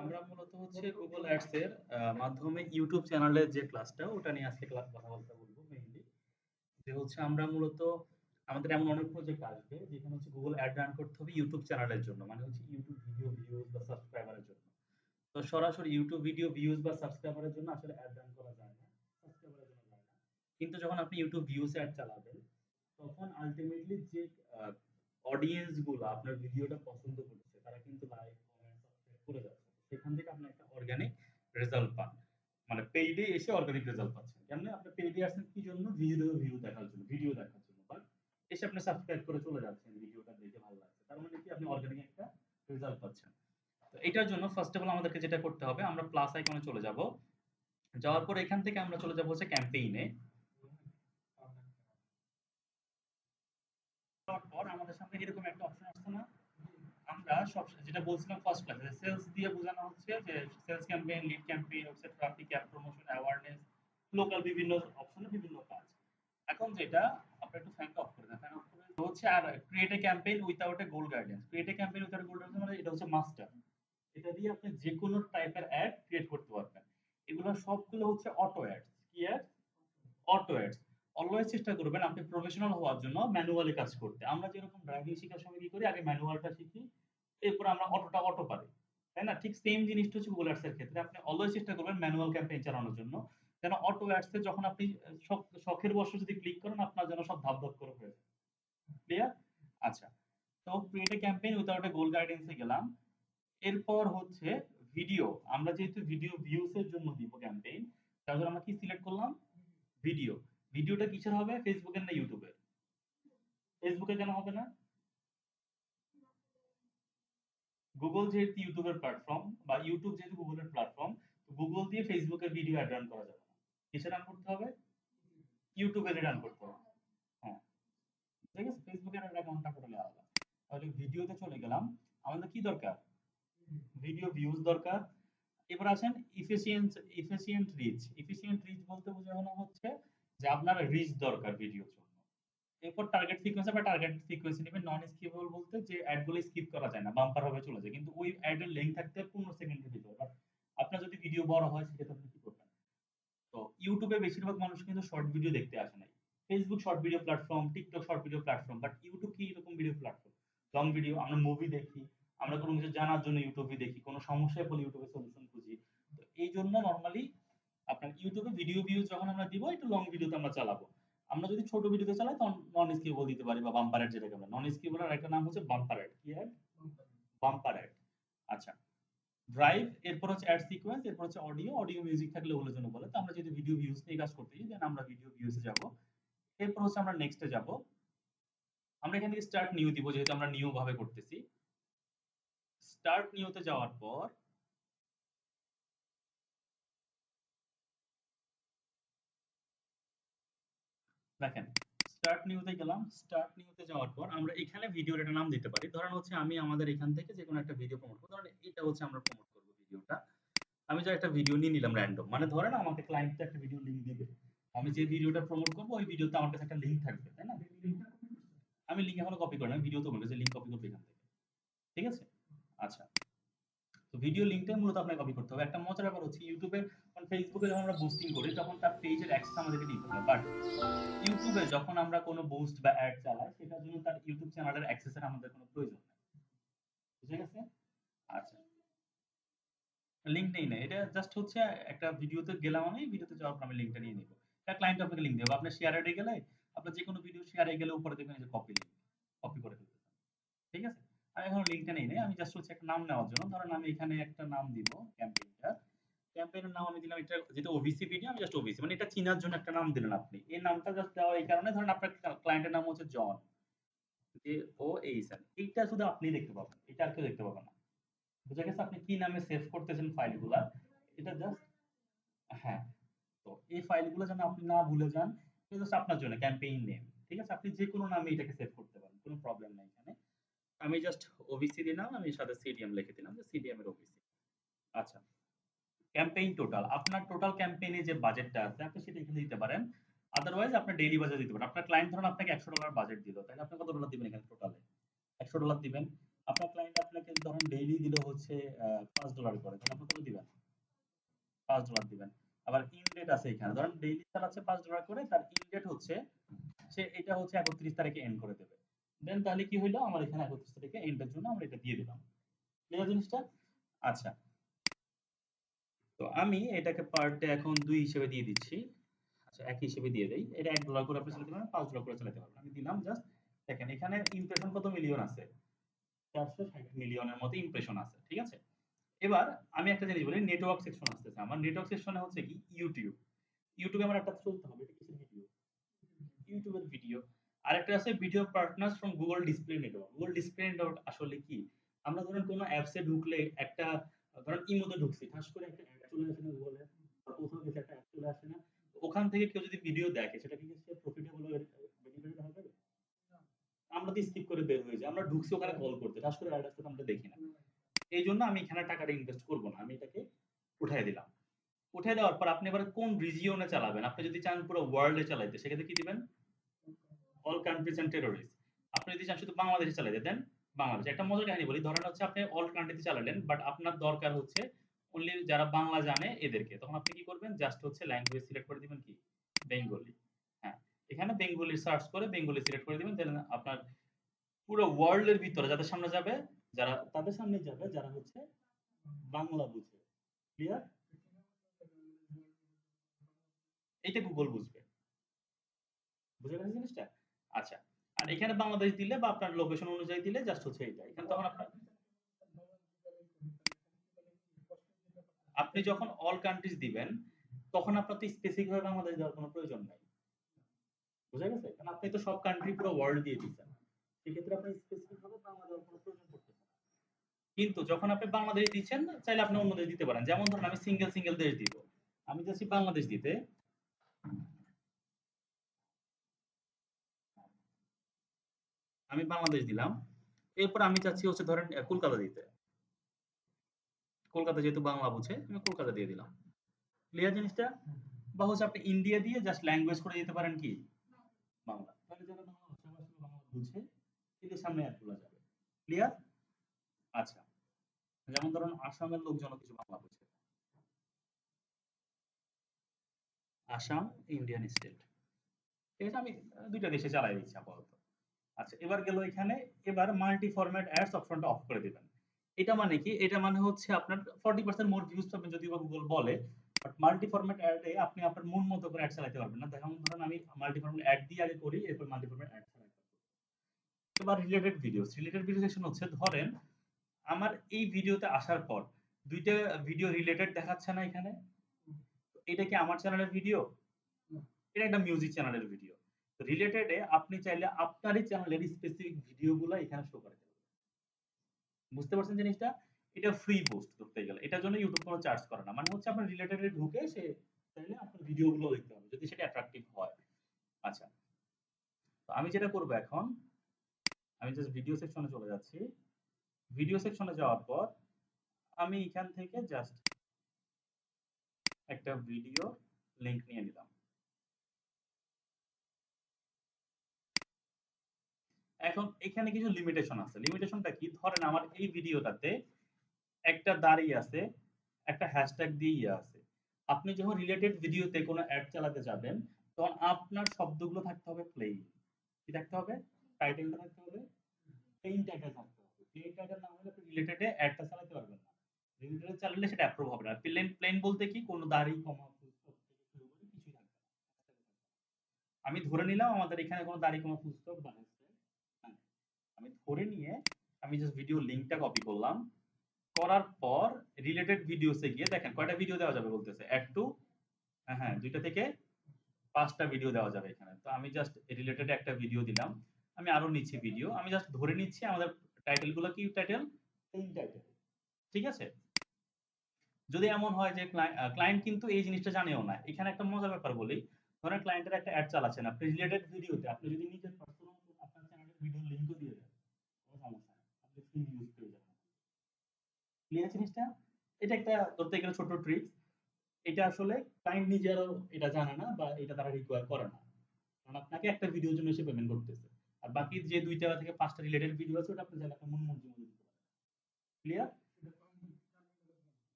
আমরা মূলত হচ্ছে গুগল অ্যাডস এর মাধ্যমে ইউটিউব চ্যানেলের যে ক্লাসটা ওটা নিয়ে আজকে কথাবার্তা বলবো মেইনলি। যে হচ্ছে আমরা মূলত আমাদের এমন অনেক প্রজেক্ট আসবে যেখানে হচ্ছে গুগল অ্যাড রান করতে হবে ইউটিউব চ্যানেলের জন্য। মানে হচ্ছে ইউটিউব ভিডিও ভিউজ বা সাবস্ক্রাইবারের জন্য। তো সরাসরি ইউটিউব ভিডিও ভিউজ বা সাবস্ক্রাইবারের জন্য আসলে অ্যাড রান করা যায় না। সাবস্ক্রাইবারের জন্য যায় না। কিন্তু যখন আপনি ইউটিউব ভিউজ অ্যাড চালাবেন তখন আল্টিমেটলি যে অডিয়েন্স গুলো আপনার ভিডিওটা পছন্দ করছে তারা কিন্তু লাইক কমেন্ট সাবস্ক্রাইব করে যাচ্ছে, সেখান থেকে আপনি একটা অর্গানিক রেজাল্ট পান। মানে পেইডে এসে অর্গানিক রেজাল্ট পাচ্ছেন কেন? আপনি পেইডে আসছেন কি জন্য? ভিউ দেখার জন্য, ভিডিও দেখার জন্য, বাট এসে আপনি সাবস্ক্রাইব করে চলে যাচ্ছেন, ভিডিওটা দেখে ভালো লাগছে, তার মানে কি আপনি অর্গানিক একটা রেজাল্ট পাচ্ছেন। তো এটার জন্য ফার্স্ট অফ অল আমাদেরকে যেটা করতে হবে, আমরা প্লাস আইকনে চলে যাব। যাওয়ার পর এখান থেকে আমরা চলে যাব হচ্ছে ক্যাম্পেইনে। যাওয়ার পর আমাদের সামনে এরকম একটা অপশন আসছে না? আমরা সব যেটা বলছিলাম ফার্স্ট ক্লাসে, সেলস দিয়ে বোঝানো হচ্ছে যে sales campaign, lead campaign, website traffic, app promotion, awareness, local বিভিন্ন অপশনে বিভিন্ন কাজ। এখন যেটা আপনি একটু ফ্যানটা অফ করে দেন, ফ্যান অফ করে তো হচ্ছে আর create a campaign without a goal guidance. Create a campaign without goal guidance মানে এটা হচ্ছে মাস্টার। এটা দিয়ে আপনি যে কোনো টাইপের অ্যাড ক্রিয়েট করতে পারবেন। এগুলো সবগুলো হচ্ছে অটো অ্যাডস। কি অ্যাড? Auto ads. অলওয়েজ চেষ্টা করবেন আপনি প্রফেশনাল হওয়ার জন্য ম্যানুয়ালি কাজ করতে। আমরা যেরকম ড্রাইভিং শেখার সময় কি করি, আগে ম্যানুয়ালটা শিখি, এরপর আমরা অটো পারি। তাই না? ঠিক সেম জিনিসটা হচ্ছে গুগল অ্যাডস এর ক্ষেত্রে। আপনি অলওয়েজ চেষ্টা করবেন ম্যানুয়াল ক্যাম্পেইন চালানোর জন্য। যেন অটো অ্যাডস এ যখন আপনি শখের বশে যদি ক্লিক করেন আপনার যেন সব ধাপ করে হয়ে যায়। ক্লিয়ার? আচ্ছা। তো create a campaign without a goal guidance এ গেলাম। এরপর হচ্ছে ভিডিও। আমরা যেহেতু ভিডিও ভিউজ এর জন্য দিব ক্যাম্পেইন, তার জন্য আমরা কি সিলেক্ট করলাম? ভিডিও। ভিডিওটা কিসের হবে? ফেসবুকের না ইউটিউবের? ফেসবুকে কেন হবে না? গুগল যেহেতু ইউটিউবের প্ল্যাটফর্ম বা ইউটিউব যেহেতু গুগলের প্ল্যাটফর্ম, তো গুগল দিয়ে ফেসবুকের ভিডিও অ্যাড রান করা যাবে না। কিসে রান করতে হবে? ইউটিউবে রান করতে হবে। হ্যাঁ, ঠিক আছে? ফেসবুকের অ্যাকাউন্টটা টোটালি আলাদা। তাহলে ভিডিওতে চলে গেলাম। আমাদের কি দরকার? ভিডিও ভিউজ দরকার। এবার আসেন এফিসিয়েন্ট রিচ। এফিসিয়েন্ট রিচ বলতে বোঝানো হচ্ছে যে আপনার রিচ দরকার ভিডিওর জন্য। এরপর টার্গেট সিকোয়েন্স বা টার্গেট সিকোয়েন্স নেবেন। নন স্কিপেবল বলতে যে অ্যাড গুলো স্কিপ করা যায় না, বাম্পার ভাবে চলে যায়, কিন্তু ওই অ্যাড এর লেংথ থাকতে 15 সেকেন্ডের ভিতর। বাট আপনার যদি ভিডিও বড় হয় সেক্ষেত্রে আপনি কি করবেন? তো ইউটিউবে বেশিরভাগ মানুষ কিন্তু শর্ট ভিডিও দেখতে আসে নাই। Facebook short video platform, TikTok short video platform, but YouTube কি এরকম ভিডিও প্ল্যাটফর্ম? লং ভিডিও, আমরা মুভি দেখি, আমরা কোনো কিছু জানার জন্য ইউটিউবে দেখি, কোনো সমস্যায় পড়লে ইউটিউবে সলিউশন খুঁজি। তো এই জন্য নরমালি আপনার ইউটিউবে ভিডিও ভিউজ যখন আমরা দিব একটু লং ভিডিওতে আমরা চালাবো। আমরা যদি ছোট ভিডিওতে চালাই তখন নন স্কিপেবল দিতে পারি বা বাম্পার অ্যাড, যেটাকে আমরা নন স্কিপেবল এর একটা নাম হচ্ছে বাম্পার অ্যাড। কি অ্যাড? Bumper ad. আচ্ছা। ড্রাইভ, এরপর হচ্ছে অ্যাড সিকোয়েন্স, এরপর হচ্ছে অডিও। অডিও মিউজিক থাকলে ওগুলোর জন্য বলে। তো আমরা যদি ভিডিও ভিউজ নিয়ে কাজ করতেছি দেন আমরা ভিডিও ভিউজ এ যাব। এরপর হচ্ছে আমরা নেক্সট এ যাব। আমরা এখান থেকে স্টার্ট নিউ দিব যেহেতু আমরা নিউ ভাবে করতেছি। স্টার্ট নিউতে যাওয়ার পর দেখেন, স্টার্ট নিউতে গেলাম। স্টার্ট নিউতে যাওয়ার পর আমরা এখানে ভিডিওর একটা নাম দিতে পারি। ধরেন হচ্ছে আমি আমাদের এখান থেকে যে কোনো একটা ভিডিও প্রমোট করব। ধরেন এটা হচ্ছে আমরা প্রমোট করব ভিডিওটা। আমি যে একটা ভিডিও নিয়ে নিলাম র‍্যান্ডম। মানে ধরেন আমাকে ক্লায়েন্ট একটা ভিডিও লিংক দিবে। আমি যে ভিডিওটা প্রমোট করব ওই ভিডিওতে আমার কাছে একটা লিংক থাকবে, তাই না? আমি লিংক এখনো কপি করি না। আমি ভিডিও তো বলছি লিংক কপি করব এখান থেকে। ঠিক আছে? আচ্ছা। তো ভিডিও লিংকটাই মূলত আপনাকে কপি করতে হবে। একটা মজার ব্যাপার হচ্ছে ইউটিউবে কারণ ফেসবুকে যখন আমরা বুস্টিং করি তখন তার পেজের অ্যাক্সেস আমাদেরকে দিতে হয়। বাট ইউটিউবে যখন আমরা কোনো বুস্ট বা অ্যাড চালাই সেটার জন্য তার ইউটিউব চ্যানেলের অ্যাক্সেস এর আমাদের কোনো প্রয়োজন নেই। বুঝে গেছে? আচ্ছা। লিংক নেই না। এটা জাস্ট হচ্ছে একটা ভিডিওতে গেলাম, আমি ভিডিওতে যাওয়ার পর আমি লিংকটা নিয়ে নিব। তার ক্লায়েন্ট আপনাকে লিংক দেবে। আপনার শেয়ার আইডি গেলে আপনার যেকোনো ভিডিও শেয়ার এ গেলে উপরে দেখবেন এই যে কপি লিংক। কপি করে ফেলতেছেন। ঠিক আছে? আমি এখন লিংকটা নেই নাই। আমি জাস্ট হচ্ছে একটা নাম নেওয়ার জন্য। ধরেন আমি এখানে একটা নাম দিব ক্যাম্পেইনটা। ক্যাম্পেইনের নাম আমি দিলাম, এটা যেটা ওবিসি ভিডিও আমি জাস্ট ওবিসি, মানে এটা চিনার জন্য একটা নাম দিলেন আপনি। এই নামটা জাস্ট দেওয়া এই কারণে, ধরেন আপনার ক্লায়েন্টের নাম হচ্ছে জন। যে ও এইচএন। এইটা শুধু আপনিই দেখতে পাবেন। এটা আর কেউ দেখতে পাবে না। বুঝা গেছে? আপনি কি নামে সেভ করতেছেন ফাইলগুলা। এটা জাস্ট হ্যাঁ। তো এই ফাইলগুলো যেন আপনি না ভুলে যান। এটা জাস্ট আপনার জন্য ক্যাম্পেইন নেম। ঠিক আছে? আপনি যেকোনো নামে এটাকে সেভ করতে পারেন। কোনো প্রবলেম নাই এখানে। আমি জাস্ট ওবিসি দিলাম, আমি সাথে সিডিএম লিখে দিলাম যে সিডিএম এর ওবিসি। আচ্ছা। Campaign total. আপনার টোটাল ক্যাম্পেইনে যে বাজেটটা আছে আপনি সেটা এখানে দিতে পারেন। আদারওয়াইজ আপনার ডেইলি বাজেট দিতে পারেন। আপনার ক্লায়েন্ট ধরুন আপনাকে $100 বাজেট দিল। তাহলে আপনি কত ডলার দিবেন এখানে টোটালে? $100 দিবেন। আপনার ক্লায়েন্ট আপনাকে ধরেন ডেইলি দিল হচ্ছে $5 করে, তাহলে আপনি কত দিবেন? $5 দিবেন। আবার ইন ডেট আছে এখানে, ধরেন ডেইলি চালাচ্ছে $5 করে, তার ইন ডেট হচ্ছে সে এটা হচ্ছে 31 তারিখে এন্ড করে দেবে। দেন তাহলে কি হইলো, আমার এখানে 31 তারিখে এন্ডের জন্য আমরা এটা দিয়ে দিলাম। ক্লিয়ার জিনিসটা? আচ্ছা, তো আমি এটাকে পার ডে এখন 2 হিসেবে দিয়ে দিচ্ছি। আচ্ছা, 1 হিসেবে দিয়ে দেই। এটা $1 করে আপনি চালাতে পারেন, $5 করে চালাতে পারবেন। আমি দিলাম জাস্ট। দেখেন এখানে ইমপ্রেশন কত মিলিয়ন আছে? 460 মিলিয়নের মতো ইমপ্রেশন আছে। ঠিক আছে? এবার আমি একটা জিনিস বলি, নেটওয়ার্ক সেকশন আসতেছে। আমার নেটওয়ার্ক সেকশনে হচ্ছে কি YouTube। YouTube এ আমার একটা চলতে হবে। এটা কিসের ভিডিও? YouTube এর ভিডিও। আরেকটা আছে video partners from Google display network. Google display network আসলে কি? আমরা ধরেন কোন অ্যাপস এ ঢুকলে একটা, ধরেন ইমোতে ঢুকছি, ঠাস করে একটা অ্যাড চলে আসে না Google এ? বা কোথাও গেছে একটা অ্যাড চলে আসে না? ওখান থেকে কেউ যদি ভিডিও দেখে সেটা কি সে প্রফিটেবল বেনিফিটেড হবে? আমরা তো স্কিপ করে বের হয়ে যাই। আমরা ঢুকছি ওখানে কল করতে। ঠাস করে অ্যাড আসছে তো আমরা দেখি না। এইজন্য আমি এখানে টাকাটা ইনভেস্ট করব না। আমি এটাকে উঠায় দিলাম। উঠায় দেওয়ার পর আপনি এবার কোন রিজিয়ন এ চালাবেন? আপনি যদি চান পুরো ওয়ার্ল্ড এ চালাইতে, সেক্ষেত্রে কি দিবেন? অল কান্ট্রিজ এন্ড টেররিস্ট। আপনি যদি চান শুধু বাংলাদেশে চালাইতে দেন বাংলাদেশ। একটা মজার কাহিনী বলি। ধরেন হচ্ছে আপনি অল কান্ট্রিতে চালালেন, বাট আপনার দরকার হচ্ছে অনলি যারা বাংলা জানে এদেরকে। তখন আপনি কি করবেন? জাস্ট হচ্ছে ল্যাঙ্গুয়েজ সিলেক্ট করে দিবেন কি? বেঙ্গলি। হ্যাঁ, এখানে বেঙ্গলি সার্চ করে বেঙ্গলি সিলেক্ট করে দিবেন। দেন আপনার পুরো ওয়ার্ল্ড এর ভিতরে যাদের সামনে যাবে, যারা তাদের সামনে যাবে যারা হচ্ছে বাংলা বুঝে। ক্লিয়ার? এইটা গুগল বুঝবে। বুঝে গেছেন জিনিসটা? আচ্ছা। আর এখানে বাংলাদেশ দিলে বা আপনার লোকেশন অনুযায়ী দিলে জাস্ট হচ্ছে এইটা। এখানে তখন আপনার, আপনি যখন অল কান্ট্রিজ দিবেন তখন আপনার তো স্পেসিফিক ভাবে বাংলাদেশ দেওয়ার কোনো প্রয়োজন নাই। বুঝা গেছে? কারণ আপনি তো সব কান্ট্রি পুরো ওয়ার্ল্ড দিয়ে দিচ্ছেন। সেক্ষেত্রে আপনার স্পেসিফিক ভাবে বাংলা দেওয়ার কোনো প্রয়োজন পড়তেছে না। কিন্তু যখন আপনি বাংলাদেশ দিচ্ছেন, চাইলে আপনি অন্য দেশ দিতে পারেন। যেমন ধরুন আমি সিঙ্গেল দেশ দিব। আমি চাচ্ছি বাংলাদেশ দিতে। আমি বাংলাদেশ দিলাম। এরপর আমি চাচ্ছি হচ্ছে ধরেন কলকাতা দিতে। কলকাতা যেহেতু বাংলা বুঝে, আমি কলকাতা দিয়ে দিলাম। ক্লিয়ার জিনিসটা? বা হচ্ছে আপনি ইন্ডিয়া দিয়ে জাস্ট ল্যাঙ্গুয়েজ করে দিতে পারেন কি? বাংলা। তাহলে যারা বাংলা ভাষাভাষী বা বাংলা বুঝে এদের সামনে অ্যাড গুলা যাবে। ক্লিয়ার? আচ্ছা। যেমন ধরুন আসামের লোকজনও কিছু বাংলা বুঝে। Assam Indian state. ঠিক আছে? আমি ২ টা দেশে চালাই দিচ্ছি আপাতত। আচ্ছা, এবার গেল এখানে, এবার মাল্টি ফরম্যাট অ্যাডস অপশনটা অফ করে দিবেন। এটা মানে কি? এটা মানে হচ্ছে আপনার 40% মোর ভিউজ পাবেন যদিও বা গুগল বলে। বাট মাল্টি ফরম্যাট অ্যাড এ আপনি আপনার মন মতো করে অ্যাড চালাতে পারবেন না। যেমন ধরুন আমি মাল্টি ফরম্যাট অ্যাড দিয়ে আগে করি, এরপর মাল্টি ফরম্যাট অ্যাড ছাড়া করি। এবার related videos. Related video section হচ্ছে ধরেন আমার এই ভিডিওতে আসার পর ২ টা ভিডিও রিলেটেড দেখাচ্ছে না এখানে? এটা কি আমার চ্যানেলের ভিডিও? এটা একটা মিউজিক চ্যানেলের ভিডিও। তো রিলেটেড এ আপনি চাইলে আপনারই চ্যানেলের স্পেসিফিক ভিডিও গুলা এখানে শো করাতে পারবেন। বুঝতে পারছেন জিনিসটা? এটা ফ্রি পোস্ট ধরতে গেলে। এটার জন্য YouTube কোনো চার্জ করে না। মানে হচ্ছে আপনার রিলেটেড এ ঢুকে সে চাইলে আপনার ভিডিও গুলো দেখতে পাবে যদি সেটা অ্যাট্রাকটিভ হয়। আচ্ছা। তো আমি যেটা করব এখন, আমি জাস্ট ভিডিও সেকশনে চলে যাচ্ছি। ভিডিও সেকশনে যাওয়ার পর আমি এখান থেকে জাস্ট একটা ভিডিও লিংক নিয়ে নিলাম। এখন এখানে কিছু লিমিটেশন আছে। লিমিটেশনটা কি? ধরেন আমার এই ভিডিওটাতে একটা দাড়ি আছে, একটা হ্যাশট্যাগ দিয়ে আছে। আপনি যখন রিলেটেড ভিডিওতে কোনো অ্যাড চালাতে যাবেন, তখন আপনার শব্দগুলো থাকতে হবে প্লেইন। কি থাকতে হবে? টাইটেলটা থাকতে হবে, প্লেইন টাইটেল থাকতে হবে। প্লেইন টাইটেল না হলে আপনি রিলেটেড এ অ্যাডটা চালাতে পারবেন না। রিলেটেড এ চালালে সেটা অ্যাপ্রুভ হবে না। প্লেন প্লেন বলতে কি? কোনো দাড়ি, কমা, ফুল স্টপ থেকে শুরু করে কিছুই থাকবে না। আমি ধরে নিলাম আমাদের এখানে কোনো দাড়ি, কমা, ফুল স্টপ বা হ্যাশট্যাগ নাই। আমি ধরে নিয়ে আমি জাস্ট ভিডিও লিংকটা কপি করলাম। করার পর রিলেটেড ভিডিওস এ গিয়ে দেখেন কয়টা ভিডিও দেওয়া যাবে বলতেছে। অ্যাড টু, হ্যাঁ ২ টা থেকে ৫ টা ভিডিও দেওয়া যাবে এখানে। তো আমি জাস্ট রিলেটেড একটা ভিডিও দিলাম। আমি আরো নিচ্ছি ভিডিও। আমি জাস্ট ধরে নিচ্ছি আমাদের টাইটেল গুলো কি টাইটেল? Same title. ঠিক আছে? যদি এমন হয় যে ক্লায়েন্ট কিন্তু এই জিনিসটা জানেও না। এখানে একটা মজার ব্যাপার বলি। ধরেন ক্লায়েন্টের একটা অ্যাড চালাচ্ছেন। আপনি রিলেটেড ভিডিওতে আপনি যদি নিজের পার্সোনাল আপনার চ্যানেলের ভিডিও লিংকও দিয়ে দেন, কোনো সমস্যা নাই। আপনি ফ্রি ইউজ পেয়ে যাবেন। ক্লিয়ার জিনিসটা? এটা একটা ধরতে গেলে ছোট ট্রিকস। এটা আসলে ক্লায়েন্ট নিজেরও এটা জানে না বা এটা তারা রিকোয়ার করে না। কারণ আপনাকে একটা ভিডিওর জন্য সে পেমেন্ট করতেছে। আর বাকি যে ২ টা থেকে ৫ টা রিলেটেড ভিডিও আছে ওটা আপনি চাইলে আপনার মন মর্জি মতো দিতে পারেন। ক্লিয়ার?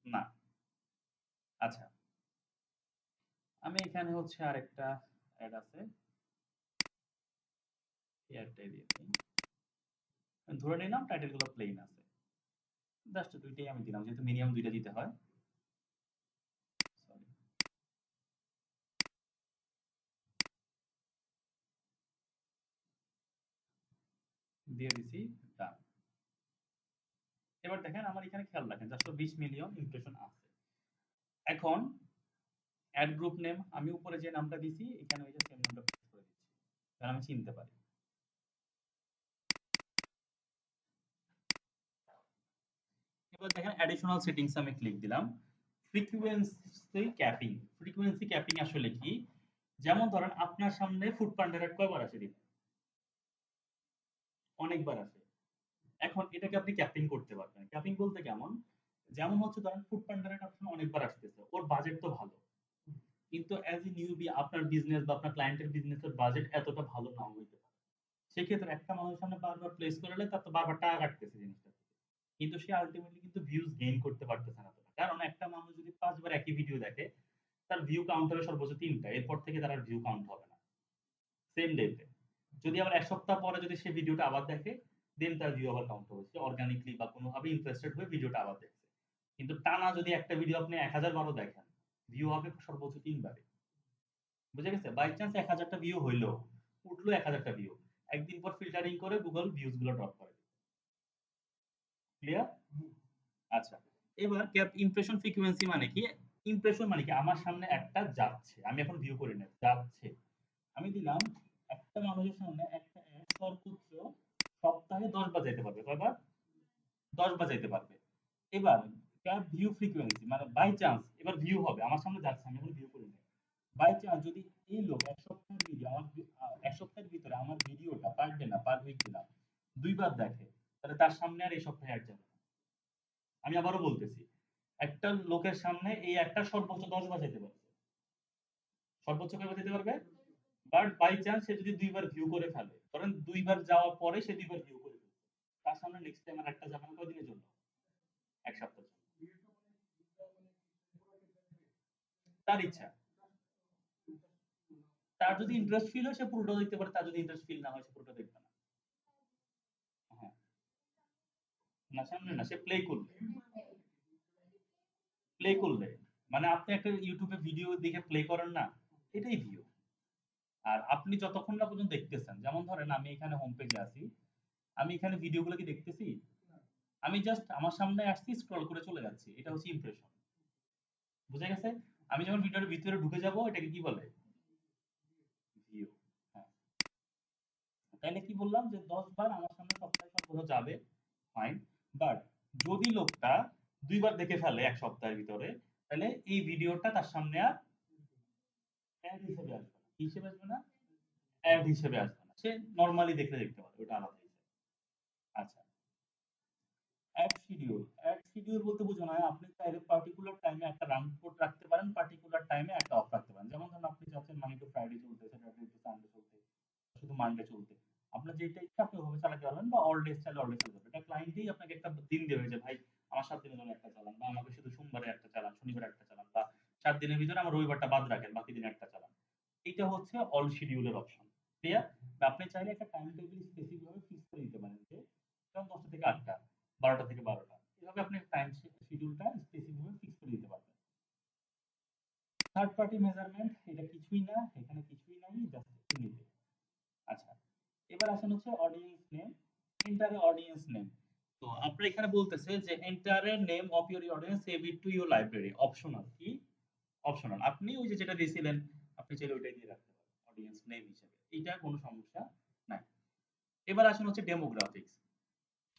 না। আচ্ছা, আমি এখানে হচ্ছে আরেকটা অ্যাড আছে। এই অ্যাডটাই দিয়ে দেই। ধরে নিলাম টাইটেল গুলো প্লেন আছে। জাস্ট ২ টাই আমি দিলাম যেহেতু মিনিমাম ২ টা দিতে হয়। সরি। দিয়ে দিছি, ডান। এবার দেখেন আমার এখানে খেয়াল রাখেন ৪২০ মিলিয়ন ইমপ্রেশন আছে। এখন এড গ্রুপ নেম আমি উপরে যে নামটা দিছি এখানে ওই যে সেম নামটা পেস্ট করে দিচ্ছি। তাহলে আমি চিনতে পারি। এবার দেখেন অ্যাডিশনাল সেটিংস আমি ক্লিক দিলাম। Frequency capping. ফ্রিকোয়েন্সি ক্যাপিং আসলে কি? যেমন ধরেন আপনার সামনে ফুড পান্ডার এড কয়বার আসে দিনে? অনেকবার আসে। এখন এটাকে আপনি ক্যাপিং করতে পারবেন। ক্যাপিং বলতে কেমন? যেমন হচ্ছে ধরেন ফুড পান্ডার এড অপশন অনেকবার আসতেছে। ওর বাজেট তো ভালো। কিন্তু অ্যাজ এ নিউবি আপনার বিজনেস বা আপনার ক্লায়েন্টের বিজনেসের বাজেট এতটা ভালো নাও হইতে পারে। সেক্ষেত্রে একটা মানুষের সামনে বারবার প্লেস করলে তার তো বারবার টাকা কাটতেছে জিনিসটা থেকে। কিন্তু সে আল্টিমেটলি কিন্তু ভিউজ গেইন করতে পারতেছে না এতটা। কারণ একটা মানুষ যদি ৫ বার একই ভিডিও দেখে, তার ভিউ কাউন্ট হবে সর্বোচ্চ ৩ টা। এরপর থেকে তার আর ভিউ কাউন্ট হবে না। সেম ডেতে। যদি আবার ১ সপ্তাহ পরে যদি সে ভিডিওটা আবার দেখে, দেন তার ভিউ আবার কাউন্ট হবে। সে অর্গানিকলি বা কোনভাবে ইন্টারেস্টেড হয়ে ভিডিওটা আবার দেখছে। কিন্তু টানা যদি একটা ভিডিও আপনি ১০০০ বারও দেখেন, ভিউ হবে সর্বোচ্চ ৩ বারে। বুঝা গেছে? বাই চান্স ১০০০ টা ভিউ হইলো, উঠলো ১০০০ টা ভিউ। একদিন পর ফিল্টারিং করে Google ভিউজ গুলো ড্রপ করে দিবে। ক্লিয়ার? আচ্ছা। এবার ক্যাপ ইমপ্রেশন ফ্রিকোয়েন্সি মানে কি? ইমপ্রেশন মানে কি? আমার সামনে একটা যাচ্ছে। আমি এখন ভিউ করি না। যাচ্ছে। আমি দিলাম একটা মানুষের সামনে একটা এড সর্বোচ্চ সপ্তাহে ১০ বার যাইতে পারবে। কয়বার? ১০ বার যাইতে পারবে। এবার ক্যাপ ভিউ ফ্রিকোয়েন্সি মানে বাই চান্স এবার ভিউ হবে। আমার সামনে যাচ্ছে আমি এখন ভিউ করি না। বাই চান্স যদি এই লোক ১ সপ্তাহের ভিডিও আমার ১ সপ্তাহের ভিতরে আমার ভিডিওটা পার ডে না পার উইক দিলাম ২ বার দেখে, তাহলে তার সামনে আর এই সপ্তাহে এড যাবে না। আমি আবারও বলতেছি। একটা লোকের সামনে এই একটা সর্বোচ্চ ১০ বার যেতে পারবে। সর্বোচ্চ কয়বার যেতে পারবে? বাট বাই চান্স সে যদি ২ বার ভিউ করে ফেলে, ধরেন ২ বার যাওয়ার পরে সে ২ বার ভিউ করে ফেলছে। তার সামনে নেক্সট টাইম আর একটা যাবে না কয়দিনের জন্য? ১ সপ্তাহের জন্য। তার ইচ্ছা। তার যদি ইন্টারেস্ট ফিল হয় সে পুরোটা দেখতে পারে, তার যদি ইন্টারেস্ট ফিল না হয় সে পুরোটা দেখবে না। হ্যাঁ। না সামনে না সে প্লে করলে। প্লে করলে। মানে আপনি একটা YouTube এ ভিডিও দেখে প্লে করেন না? এটাই ভিউ। আর আপনি যতক্ষণ না পর্যন্ত দেখতেছেন, যেমন ধরেন আমি এখানে হোম পেজে আছি। আমি এখানে ভিডিওগুলো কি দেখতেছি? আমি জাস্ট আমার সামনে আসছি স্ক্রল করে চলে যাচ্ছি। এটা হচ্ছে ইমপ্রেশন। বুঝা গেছে? আমি যখন ভিডিওর ভিতরে ঢুকে যাব এটাকে কি বলে? ভিউ। হ্যাঁ। তাইলে কি বললাম যে ১০ বার আমার সামনে সপ্তাহে সর্বোচ্চ যাবে। ফাইন। বাট যদি লোকটা ২ বার দেখে ফেলে ১ সপ্তাহের ভিতরে, তাহলে এই ভিডিওটা তার সামনে আর অ্যাড হিসেবে আসবে না। কি হিসেবে আসবে না? অ্যাড হিসেবে আসবে না। সে নরমালি দেখলে দেখতে পারে। ওটা আলাদা হিসাব। আচ্ছা। Add schedule. অ্যাড শিডিউল বলতে বুঝো না আপনি চাইলে পার্টিকুলার টাইমে একটা রান কোড রাখতে পারেন, পার্টিকুলার টাইমে একটা অফ রাখতে পারেন। যেমন ধরুন আপনি চাচ্ছেন মানডে টু ফ্রাইডে চলতে, স্যাটারডে টু সানডে চলতে, শুধু মানডে চলতে। আপনার যেটা ইচ্ছা আপনি ওভাবে চালাতে পারবেন বা অল ডেজ চাইলে অল ডেজ চালাতে পারবেন। এটা ক্লায়েন্টই আপনাকে একটা দিন দেবে যে ভাই আমার ৭ দিনের জন্য একটা চালান বা আমাকে শুধু সোমবারে একটা চালান, শনিবারে একটা চালান বা ৭ দিনের ভিতরে আমার রবিবারটা বাদ রাখেন, বাকি দিনে একটা চালান। এইটা হচ্ছে অল শিডিউলের অপশন। ক্লিয়ার? বা আপনি চাইলে একটা টাইম টেবিল স্পেসিফিক ভাবে ফিক্স করে দিতে পারেন যে যেমন ১০টা থেকে ৮টা, ১২টা থেকে ১২টা। এভাবে আপনি টাইম শিডিউলটা স্পেসিফিক ভাবে ফিক্স করে দিতে পারবেন। থার্ড পার্টি মেজারমেন্ট এটা কিছুই না, এখানে কিছুই নাই জাস্ট এমনিতে। আচ্ছা। এবার আসেন হচ্ছে audience name, enter a audience name. তো আপনার এখানে বলতেছে যে enter a name of your audience save it to your library. Optional কি? অপশনাল। আপনি ওই যে যেটা দিয়েছিলেন আপনি চাইলে ওইটাই দিয়ে রাখতে পারেন অডিয়েন্স নেম হিসেবে। এইটা কোনো সমস্যা নাই। এবার আসেন হচ্ছে ডেমোগ্রাফিক্স।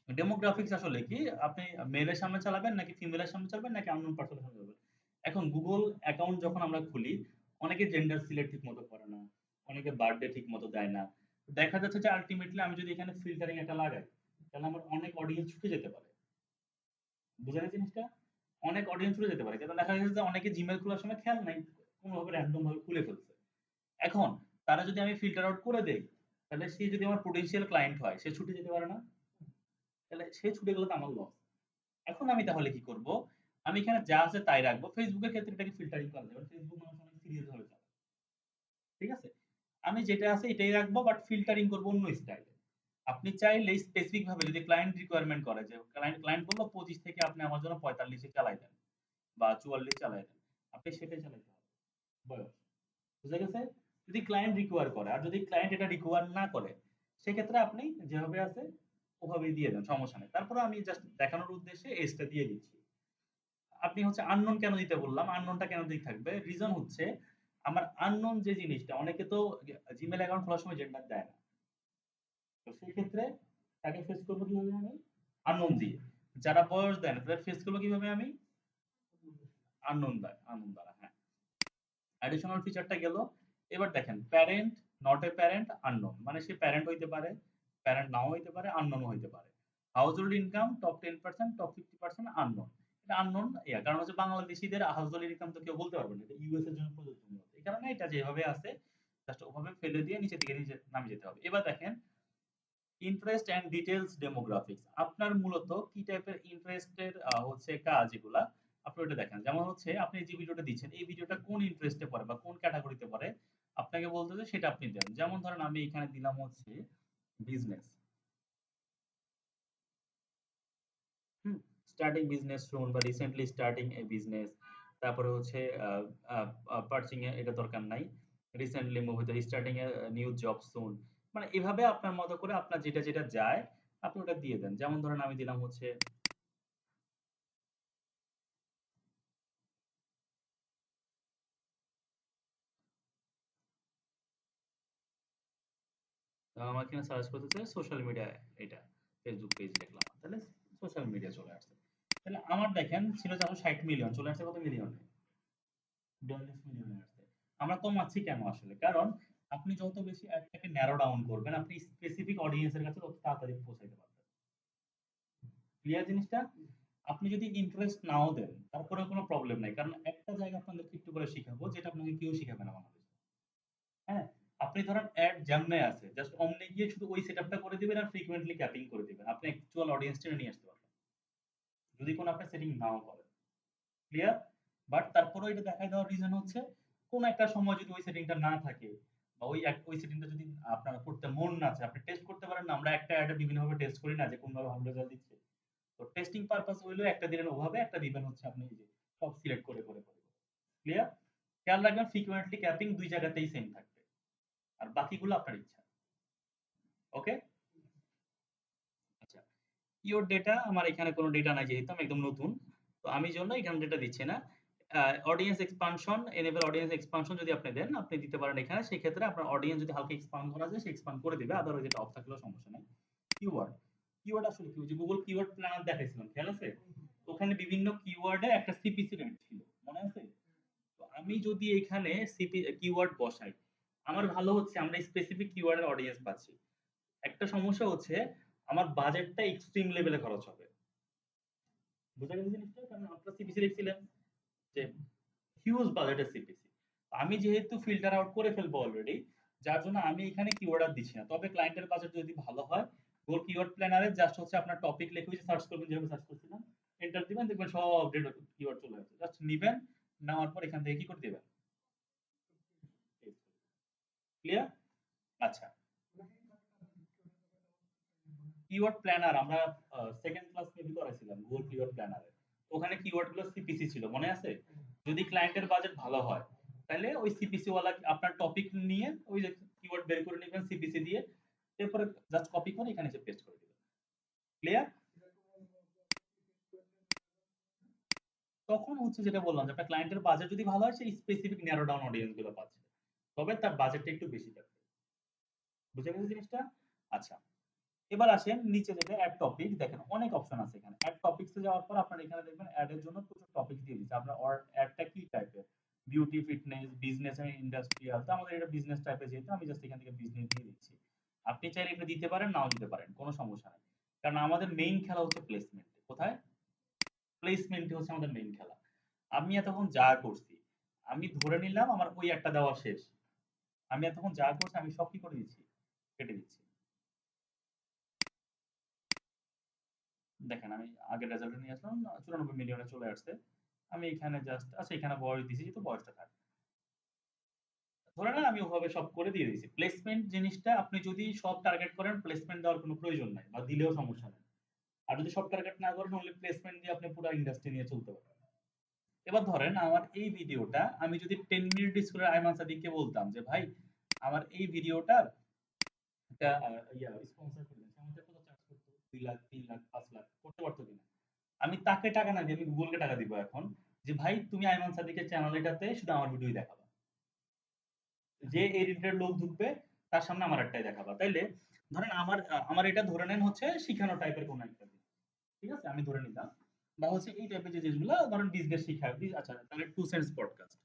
ডেমোগ্রাফিক্স আসলে কি? আপনি মেলের সামনে চালাবেন নাকি ফিমেলের সামনে চালাবেন নাকি আননোন পারসনের সামনে চালাবেন? এখন Google অ্যাকাউন্ট যখন আমরা খুলি, অনেকে জেন্ডার সিলেক্ট ঠিক মতো করে না। অনেকে বার্থডে ঠিক মতো দেয় না। দেখা যাচ্ছে যে আল্টিমেটলি আমি যদি এখানে ফিল্টারিং একটা লাগাই, তাহলে আমার অনেক অডিয়েন্স ছুটে যেতে পারে। বুঝা গেছে জিনিসটা? অনেক অডিয়েন্স ছুটে যেতে পারে। কিন্তু দেখা যাচ্ছে যে অনেকে Gmail খোলার সময় খেয়াল নাই। কোনভাবে র‍্যান্ডম ভাবে খুলে ফেলছে। এখন তারা যদি আমি ফিল্টার আউট করে দেই, তাহলে সে যদি আমার পোটেনশিয়াল ক্লায়েন্ট হয়, সে ছুটে যেতে পারে না? তাহলে সে ছুটে গেলে তো আমার লস। এখন আমি তাহলে কি করব? আমি এখানে যা আছে তাই রাখবো। ফেসবুকের ক্ষেত্রে এটাকে ফিল্টারিং করা যাবে। ফেসবুক মানুষ অনেক সিরিয়াস ভাবে চালায়। ঠিক আছে? আমি যেটা আছে এটাই রাখবো বাট ফিল্টারিং করব অন্য স্টাইলে। আপনি চাইলে স্পেসিফিক ভাবে যদি ক্লায়েন্ট রিকোয়ারমেন্ট করে যে ক্লায়েন্ট বলল 25 থেকে আপনি আমার জন্য 45 এ চালায় দেন বা 44 চালায় দেন। আপনি সেটাই চালাইতে হবে। বয়স। বুঝা গেছে? যদি ক্লায়েন্ট রিকোয়ার করে আর যদি ক্লায়েন্ট এটা রিকোয়ার না করে সেক্ষেত্রে আপনি যেভাবে আছে ওভাবেই দিয়ে দেন, সমস্যা নেই। তারপরে আমি জাস্ট দেখানোর উদ্দেশ্যে এজটা দিয়ে দিচ্ছি। আপনি হচ্ছে আননোন কেন দিতে বললাম? আননোনটা কেন দিতে থাকবে? রিজন হচ্ছে আমার আননোন যে জিনিসটা অনেকে তো জিমেইল অ্যাকাউন্ট খোলার সময় জেন্ডার দেয় না। তো সেই ক্ষেত্রে তাকে ফেস করব কিভাবে আমি? আননোন দিয়ে। যারা বয়স দেয় না তাদের ফেস করব কিভাবে আমি? আননোন দ্বারা, হ্যাঁ। অ্যাডিশনাল ফিচারটা গেল। এবার দেখেন parent, not a parent, unknown. মানে সে প্যারেন্ট হইতে পারে, প্যারেন্ট নাও হইতে পারে, আননোনও হইতে পারে। Household income top 10%, top 50% unknown. এটা আননোন কারণ হচ্ছে বাংলাদেশীদের হাউসহোল্ড ইনকাম তো কেউ বলতে পারবে না। এটা ইউএস এর জন্য প্রযোজ্য মূলত। এই কারণে এটা যেভাবে আছে জাস্ট ওভাবে ফেলে দিয়ে নিচে দিকে নামিয়ে যেতে হবে। এবার দেখেন ইন্টারেস্ট এন্ড ডিটেইলস ডেমোগ্রাফিক্স। আপনার মূলত কি টাইপের ইন্টারেস্টের হচ্ছে কাজ এগুলা আপনি ওটা দেখেন। যেমন হচ্ছে আপনি যে ভিডিওটা দিচ্ছেন এই ভিডিওটা কোন ইন্টারেস্টে পড়ে বা কোন ক্যাটাগরিতে পড়ে আপনাকে বলতে হবে সেটা আপনি দেন। যেমন ধরেন আমি এখানে দিলাম হচ্ছে বিজনেস। হুম? স্টার্টিং বিজনেস সুন বা রিসেন্টলি স্টার্টিং এ বিজনেস। তারপরে হচ্ছে আ আ পার্চিং এ এটা দরকার নাই। রিসেন্টলি মুভ হইতে স্টার্টিং এ নিউ জব সুন। মানে এভাবে আপনার মতো করে আপনার যেটা যায় আপনি ওটা দিয়ে দেন। যেমন ধরেন আমি দিলাম হচ্ছে আমার এখানে সার্চ করতে চাই সোশ্যাল মিডিয়া এটা ফেসবুক পেজ লিখলাম। তাহলে সোশ্যাল মিডিয়া চলে আসছে। তাহলে আমার দেখেন ছিল যখন 60 মিলিয়ন চলে আসছে কত মিলিয়নে? 42 মিলিয়নে আসছে। আমরা কমাচ্ছি কেন আসলে? কারণ আপনি যত বেশি অ্যাডটাকে ন্যারো ডাউন করবেন আপনি স্পেসিফিক অডিয়েন্স এর কাছে তত তাড়াতাড়ি পৌঁছাইতে পারবেন। ক্লিয়ার জিনিসটা? আপনি যদি ইন্টারেস্ট নাও দেন তারপরেও কোনো প্রবলেম নাই। কারণ একটা জায়গা আপনাদেরকে একটু করে শিখাবো যেটা আপনাকে কেউ শিখাবে না বাংলাদেশে। হ্যাঁ? আপনি ধরেন অ্যাড যেমনে আছে জাস্ট অমনি গিয়ে শুধু ওই সেটআপটা করে দিবেন আর ফ্রিকোয়েন্টলি ক্যাপিং করে দিবেন। আপনি অ্যাকচুয়াল অডিয়েন্স টেনে নিয়ে আসতে পারবেন। যদি কোনো আপনার সেটিং নাও করেন। ক্লিয়ার? বাট তারপরেও এটা দেখায় দেওয়ার রিজন হচ্ছে কোন একটা সময় যদি ওই সেটিংটা না থাকে বা ওই সেটিংটা যদি আপনার করতে মন না চায়, আপনি টেস্ট করতে পারেন না। আমরা একটা অ্যাড বিভিন্নভাবে টেস্ট করি না যে কোনভাবে ভালো রেজাল্ট দিচ্ছে। তো টেস্টিং পারপাস হইলো একটা দিলেন ওভাবে, একটা দিবেন হচ্ছে আপনি এই যে সব সিলেক্ট করে। ক্লিয়ার? খেয়াল রাখবেন ফ্রিকোয়েন্টলি ক্যাপিং ২ জায়গাতেই সেম থাকবে। আর বাকিগুলো আপনার ইচ্ছা। ওকে? আচ্ছা। কিওর ডেটা আমার এখানে কোনো ডেটা নাই যেহেতু আমি একদম নতুন। তো আমি জন্য এখানে ডেটা দিচ্ছি না। Audience expansion, enable audience expansion যদি আপনি দেন, আপনি দিতে পারেন এখানে। সেক্ষেত্রে আপনার অডিয়েন্স যদি হালকা এক্সপান্ড করা যায়, সে এক্সপান্ড করে দিবে। আদারওয়াইজ এটা অফ থাকলেও সমস্যা নাই। কিওয়ার্ড। কিওয়ার্ড আসলে কি? ওই যে Google কিওয়ার্ড প্ল্যানার দেখাইছিলাম, খেয়াল আছে? ওখানে বিভিন্ন কিওয়ার্ডে একটা সিপিসি রেট ছিল। মনে আছে? তো আমি যদি এখানে কিওয়ার্ড বসাই, আমার ভালো হচ্ছে আমরা স্পেসিফিক কিওয়ার্ডের অডিয়েন্স পাচ্ছি। একটা সমস্যা হচ্ছে আমার বাজেটটা এক্সট্রিম লেভেলে খরচ হবে। বুঝা গেছে জিনিসটা? কারণ আপনারা সিপিসি লিখছিলেন যে হিউজ বাজেটের সিপিসি। আমি যেহেতু ফিল্টার আউট করে ফেলবো অলরেডি, যার জন্য আমি এখানে কিওয়ার্ড আর দিচ্ছি না। তবে ক্লায়েন্টের বাজেট যদি ভালো হয়, Google কিওয়ার্ড প্ল্যানারে জাস্ট হচ্ছে আপনার টপিক লিখে ওই যে সার্চ করবেন যেভাবে সার্চ করছিলাম, এন্টার দিবেন দেখবেন সব কিওয়ার্ড চলে আসছে। জাস্ট নিবেন, নেওয়ার পর এখান থেকে কি করে দিবেন? ক্লিয়ার? আচ্ছা। কিওয়ার্ড প্ল্যানার আমরা সেকেন্ড ক্লাস মেবি করাইছিলাম গুগল কিওয়ার্ড প্ল্যানারে। ওখানে কিওয়ার্ড গুলো সিপিসি ছিল মনে আছে? যদি ক্লায়েন্টের বাজেট ভালো হয় তাহলে ওই সিপিসি ওয়ালা আপনার টপিক নিয়ে ওই যে কিওয়ার্ড বের করে নেবেন সিপিসি দিয়ে এরপরে জাস্ট কপি করে এখানে এসে পেস্ট করে দিবেন। ক্লিয়ার? তখন হচ্ছে যেটা বললাম যে আপনার ক্লায়েন্টের বাজেট যদি ভালো হয় সে স্পেসিফিক ন্যারো ডাউন অডিয়েন্স গুলো পাচ্ছে। তবে তার বাজেটটা একটু বেশি থাকবে। বুঝা গেছে জিনিসটা? আচ্ছা। এবার আসেন নিচে যেটা এড টপিক দেখেন অনেক অপশন আছে এখানে। এড টপিকস এ যাওয়ার পর আপনারা এখানে দেখবেন এড এর জন্য প্রচুর টপিক দিয়ে দিচ্ছে। আপনার এডটা কি টাইপের? Beauty, fitness, business and industrial. তো আমাদের এটা বিজনেস টাইপের যেহেতু আমি জাস্ট এখান থেকে বিজনেস দিয়ে দিচ্ছি। আপনি চাইলে এটা দিতে পারেন, নাও দিতে পারেন। কোনো সমস্যা নাই। কারণ আমাদের মেইন খেলা হচ্ছে প্লেসমেন্ট। কোথায়? প্লেসমেন্টই হচ্ছে আমাদের মেইন খেলা। আমি এতক্ষণ যা করছি, আমি ধরে নিলাম আমার ওই একটা দেওয়া শেষ। আমি এতক্ষণ যা করছি আমি সব কি করে দিচ্ছি? কেটে দিচ্ছি। দেখেন আমি আগের রেজাল্ট নিয়ে আসলাম 94 মিলিয়নে চলে আসছে। আমি এখানে জাস্ট আচ্ছা এখানে বয়স দিছি তো বয়সটা থাক। ধরে নেন আমি ওভাবে সব করে দিয়ে দিয়েছি। প্লেসমেন্ট জিনিসটা আপনি যদি সব টার্গেট করেন প্লেসমেন্ট দেওয়ার কোনো প্রয়োজন নাই বা দিলেও সমস্যা নাই। আর যদি সব টার্গেট না করেন অনলি প্লেসমেন্ট দিয়ে আপনি পুরো ইন্ডাস্ট্রি নিয়ে চলতে পারবেন। এবার ধরেন আমার এই ভিডিওটা আমি যদি 10 মিনিট স্কুলের আইমান সাদিককে বলতাম যে ভাই আমার এই ভিডিওটার একটা স্পন্সর করে দেন। সে আমাকে কত চার্জ করতো? 2 লাখ, 3 লাখ, 5 লাখ করতে পারতো কিনা? আমি তাকে টাকা না দিয়ে আমি গুগলকে টাকা দিব এখন যে ভাই তুমি আইমান সাদিকের চ্যানেলটাতে শুধু আমার ভিডিওই দেখাবা। যে এই রিলেটেড লোক ঢুকবে তার সামনে আমার একটাই দেখাবা। তাইলে ধরেন আমার এটা ধরে নেন হচ্ছে শিখানো টাইপের কোন একটা জিনিস। ঠিক আছে? আমি ধরে নিলাম। বা হচ্ছে এই টাইপের যে জিনিসগুলা ধরেন বিজনেস শিখায়। আচ্ছা তাহলে 2 সেন্স পডকাস্ট।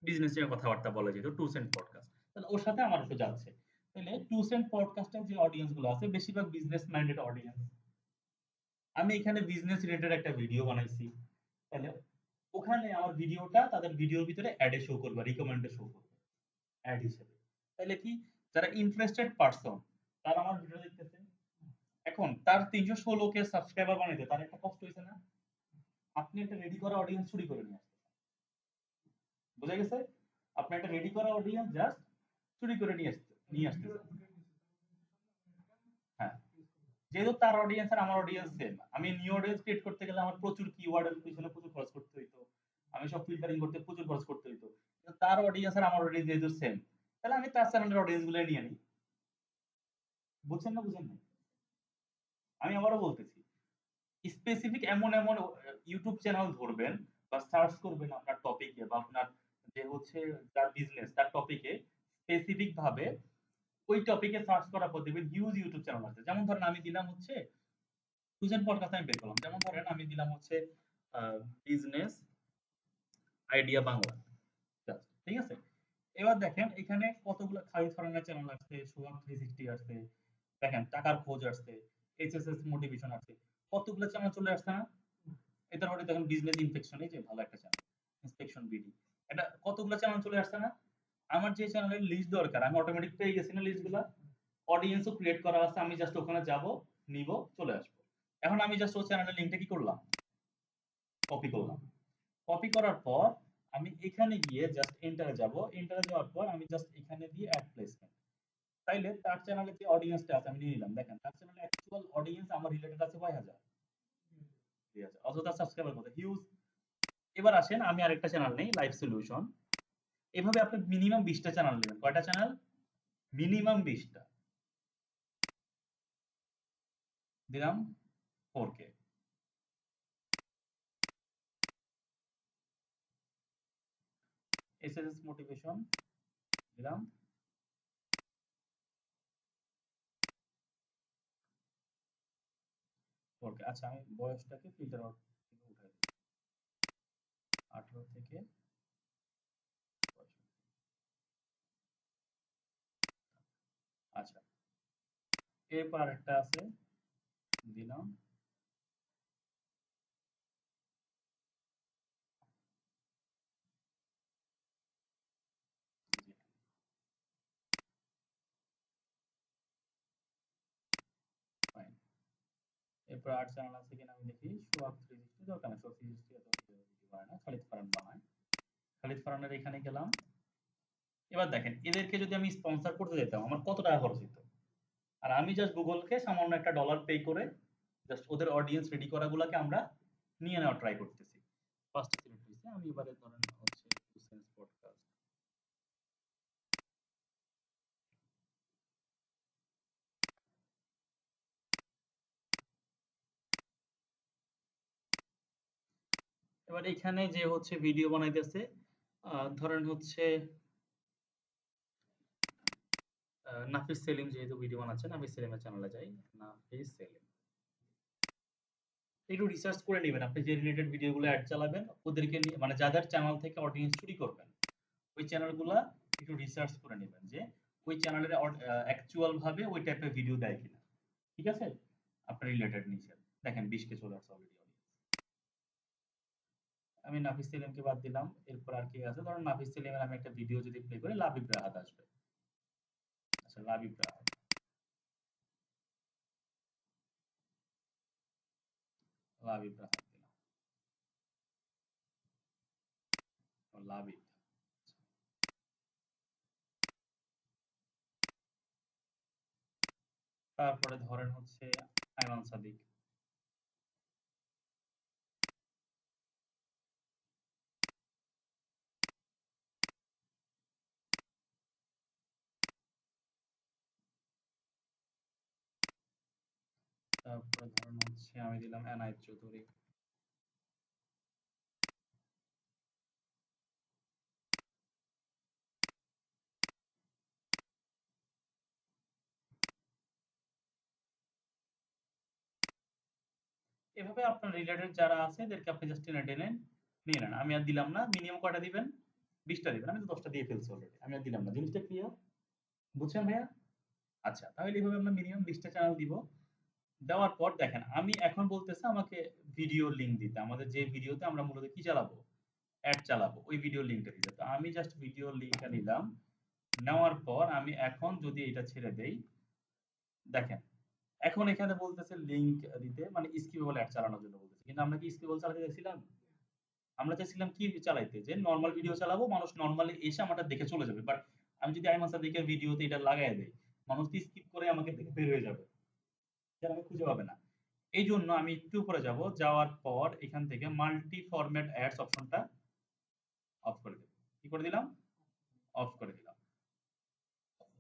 বিজনেস নিয়ে কথাবার্তা বলা যেত 2 সেন্ট পডকাস্ট। তাহলে ওর সাথে আমার একটু যাচ্ছে। তাহলে 2 সেন্ট পডকাস্টের যে অডিয়েন্স গুলো আছে বেশিরভাগ বিজনেস মাইন্ডেড অডিয়েন্স। আমি এখানে বিজনেস রিলেটেড একটা ভিডিও বানাইছি। তাহলে ওখানে আমার ভিডিওটা তাদের ভিডিওর ভিতরে অ্যাডে শো করবে, রিকমেন্ডে শো করবে অ্যাড হিসেবে। তাহলে কি যারা ইন্টারেস্টেড পারসন তারা আমার ভিডিও দেখতেছে। এখন তার ৩১৬ কে সাবস্ক্রাইবার বানাইতে তার একটা কষ্ট হইছে না? আপনি একটা রেডি করা অডিয়েন্স চুরি করে নিয়ে আসছেন। বুঝা গেছে? আপনি একটা রেডি করা অডিয়েন্স জাস্ট চুরি করে নিয়ে আসতেছেন। হ্যাঁ। যেহেতু তার অডিয়েন্স আর আমার অডিয়েন্স সেম। আমি নিউ অডিয়েন্স ক্রিয়েট করতে গেলে আমার প্রচুর কিওয়ার্ড এর পিছনে প্রচুর খরচ করতে হইতো। আমি সব ফিল্টারিং করতে প্রচুর খরচ করতে হইতো। কিন্তু তার অডিয়েন্স আর আমার অডিয়েন্স যেহেতু সেম, তাহলে আমি তার চ্যানেলের অডিয়েন্স গুলো নিয়ে নিই। বুঝছেন না বুঝেন নাই? আমি আবারও বলতেছি। স্পেসিফিক এমন ইউটিউব চ্যানেল ধরবেন বা সার্চ করবেন আপনার টপিকে বা আপনার যে হচ্ছে যার বিজনেস তার টপিকে স্পেসিফিক ভাবে ওই টপিকে সার্চ করার পর দেখবেন হিউজ ইউটিউব চ্যানেল আছে। যেমন ধরেন আমি দিলাম হচ্ছে টুজেন পডকাস্ট আমি বের করলাম। যেমন ধরেন আমি দিলাম হচ্ছে বিজনেস আইডিয়া বাংলা। জাস্ট ঠিক আছে? এবার দেখেন এখানে কতগুলো খালিদ ফারহানের চ্যানেল আসছে, সোহাগ 360 আসছে, দেখেন টাকার খোঁজ আসছে, এইচএসএস মোটিভেশন আসছে। কতগুলো চ্যানেল চলে আসছে না? এটার পরে দেখেন বিজনেস ইনফেকশন এই যে ভালো একটা চ্যানেল। Inspection BD. এটা কতগুলো চ্যানেল চলে আসছে না? আমার যে চ্যানেলের লিস্ট দরকার আমি অটোমেটিক পেয়ে গেছি না লিস্টগুলা? অডিয়েন্সও ক্রিয়েট করা আছে। আমি জাস্ট ওখানে যাব, নিব, চলে আসবো। এখন আমি জাস্ট ওই চ্যানেলের লিংকটা কি করলাম? কপি করলাম। কপি করার পর আমি এখানে গিয়ে জাস্ট এন্টারে যাব। এন্টারে যাওয়ার পর আমি জাস্ট এখানে দিয়ে এড প্লেসমেন্ট। তাইলে তার চ্যানেলে যে অডিয়েন্সটা আছে আমি নিয়ে নিলাম। দেখেন তার চ্যানেলে অ্যাকচুয়াল অডিয়েন্স আমার রিলেটেড আছে কয় হাজার? ২০০০। অথচ তার সাবস্ক্রাইবার কত? হিউজ। এবার আসেন আমি আরেকটা চ্যানেল নেই লাইভ সলিউশন। এভাবে আপনি মিনিমাম ২০ টা চ্যানেল নেবেন। কয়টা চ্যানেল? মিনিমাম ২০ টা। দিলাম 4K। এসএসএস মোটিভেশন দিলাম 4K। আচ্ছা আমি বয়সটাকে ফিল্টার আউট থেকে উঠাই দিই। 18 থেকে 65। আচ্ছা এরপর আরেকটা আছে দিলাম জি, ফাইন। এরপর আর চ্যানেল আছে কিনা আমি দেখি। সোহাগ 360 দরকার নাই। সোহাগ 360 এত ভিডিও বানায় না। খালিদ ফারহান বানায়। খালিদ ফারহানের এখানে গেলাম। এবার দেখেন এদেরকে যদি আমি স্পন্সর করতে যেতাম আমার কত টাকা খরচ হইতো? আর আমি জাস্ট গুগলকে সামান্য একটা ডলার পে করে জাস্ট ওদের অডিয়েন্স রেডি করাগুলাকে আমরা নিয়ে নেওয়ার ট্রাই করতেছি। ফার্স্ট সিলেক্ট হইছে। আমি এবারে ধরেন হচ্ছে টু সেন্স পডকাস্ট। এবার এখানে যে হচ্ছে ভিডিও বানাইতেছে ধরেন হচ্ছে নাফিস সেলিম যেহেতু ভিডিও বানাচ্ছে নাফিস সেলিমের চ্যানেলে যাই। নাফিস সেলিম। একটু রিসার্চ করে নেবেন। আপনি যে রিলেটেড ভিডিওগুলো অ্যাড চালাবেন ওদেরকে নিয়ে মানে যাদের চ্যানেল থেকে অডিয়েন্স চুরি করবেন ওই চ্যানেলগুলা একটু রিসার্চ করে নেবেন যে ওই চ্যানেলের অ্যাকচুয়াল ভাবে ওই টাইপের ভিডিও দেয় কিনা। ঠিক আছে? আপনার রিলেটেড নিচে দেখেন 20 কে চলে আসছে অলরেডি অডিয়েন্স। আমি নাফিস সেলিমকে বাদ দিলাম। এরপর আর কে আছে? ধরেন নাফিস সেলিমের আমি একটা ভিডিও যদি প্লে করি লাবিব রাহাত আসবে। আচ্ছা লাবিব রাহাত। লাবিব রাহাত দিলাম। লাবিব। তারপরে ধরেন হচ্ছে আইমান সাদিক। তারপরে ধরেন হচ্ছে আমি দিলাম এনায়েত চৌধুরী। এভাবে আপনার রিলেটেড যারা আছে এদেরকে আপনি জাস্ট টেনে টেনে নিয়ে নেন। আমি আর দিলাম না। মিনিমাম কয়টা দিবেন? ২০ টা দিবেন। আমি তো ১০ টা দিয়ে ফেলছি অলরেডি। আমি আর দিলাম না। জিনিসটা ক্লিয়ার? বুঝছেন ভাইয়া? আচ্ছা, তাহলে এভাবে আমরা মিনিমাম ২০ টা চ্যানেল দিব। দেওয়ার পর দেখেন আমি এখন বলতেছে আমাকে ভিডিও লিংক দিতে। আমাদের যে ভিডিওতে আমরা মূলত কি চালাবো? অ্যাড চালাবো। ওই ভিডিওর লিংকটা দিতে। তো আমি জাস্ট ভিডিওর লিংকটা নিলাম। নেওয়ার পর আমি এখন যদি এটা ছেড়ে দেই, দেখেন এখন এখানে বলতেছে লিংক দিতে মানে স্কিপেবল অ্যাড চালানোর জন্য বলতেছে। কিন্তু আমরা কি স্কিপেবল চালাতে চাইছিলাম? আমরা চাইছিলাম কি চালাইতে? যে নরমাল ভিডিও চালাবো, মানুষ নরমালি এসে আমারটা দেখে চলে যাবে। বাট আমি যদি আইমান সাদিকের ভিডিওতে এটা লাগায় দেই, মানুষ তো স্কিপ করে আমাকে দেখে বের হয়ে যাবে। এটা আমাকে খুঁজে পাবে না। এইজন্য আমি একটু উপরে যাব। যাওয়ার পর এখান থেকে মাল্টি ফরম্যাট অ্যাডস অপশনটা অফ করে দেব। কি করে দিলাম? অফ করে দিলাম।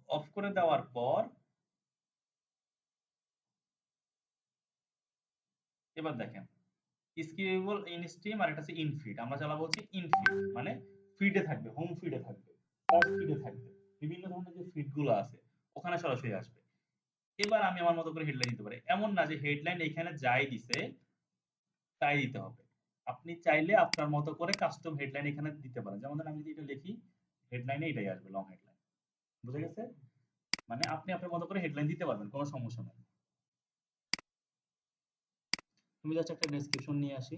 অফ করে দেওয়ার পর এবার দেখেন স্কিপেবল ইন স্ট্রিম আর এটা হচ্ছে ইন ফিড। আমরা চালাবো হচ্ছে ইন ফিড মানে ফিডে থাকবে, হোম ফিডে থাকবে, ফার্স্ট ফিডে থাকবে। বিভিন্ন ধরনের যে ফিড গুলো আছে ওখানে সরাসরি আসবে। এবার আমি আমার মতো করে হেডলাইন দিতে পারি। এমন না যে হেডলাইন এখানে যাই দিছে তাই দিতে হবে। আপনি চাইলে আপনার মতো করে কাস্টম হেডলাইন এখানে দিতে পারেন। যেমন ধরেন আমি যদি এটা লিখি, হেডলাইনে এটাই আসবে লং হেডলাইন। বুঝা গেছে? মানে আপনি আপনার মতো করে হেডলাইন দিতে পারবেন, কোনো সমস্যা নাই। তুমি জাস্ট একটা ডেসক্রিপশন নিয়ে আসি।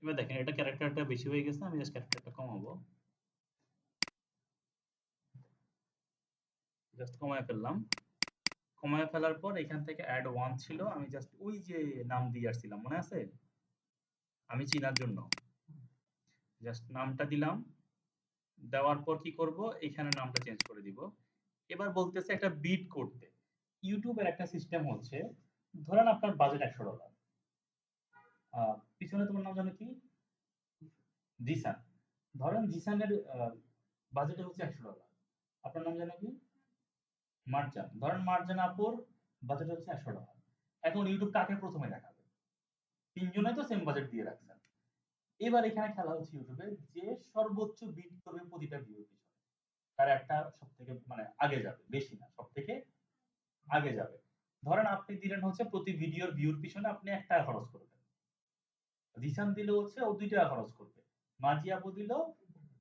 এবার দেখেন এটা ক্যারেক্টারটা বেশি হয়ে গেছে, আমি জাস্ট ক্যারেক্টারটা কমাবো। জাস্ট কমায় ফেললাম। কমায় ফেলার পর এখান থেকে অ্যাড ওয়ান ছিল, আমি জাস্ট ওই যে নাম দিয়ে আসছিলাম মনে আছে? আমি চিনার জন্য জাস্ট নামটা দিলাম। দেওয়ার পর কি করব? এখানে নামটা চেঞ্জ করে দিব। এবার বলতেছে একটা বিট করতে। ইউটিউবের একটা সিস্টেম হচ্ছে, ধরেন আপনার বাজেট $১০০। পিছনে তোমার নাম জানো কি? জিসান। ধরেন জিসানের বাজেট হচ্ছে $১০০। আপনার নাম জানো কি? মার্জান। ধরেন মার্জান আপুর বাজেট হচ্ছে $১০০। এখন ইউটিউব কাকে প্রথমে দেখাবে? তিনজনে তো সেম বাজেট দিয়ে রাখছেন। এবার এখানে খেলা হচ্ছে ইউটিউবে যে সর্বোচ্চ বিট করবে প্রতিটা ভিউর পিছনে। তার একটা সব থেকে মানে আগে যাবে, বেশি না, সব থেকে আগে যাবে। ধরেন আপনি দিলেন হচ্ছে প্রতি ভিডিওর ভিউর পিছনে আপনি ৳১ খরচ করবেন। জিসান দিল হচ্ছে ও ৳২ খরচ করবে। মার্জি আপু দিল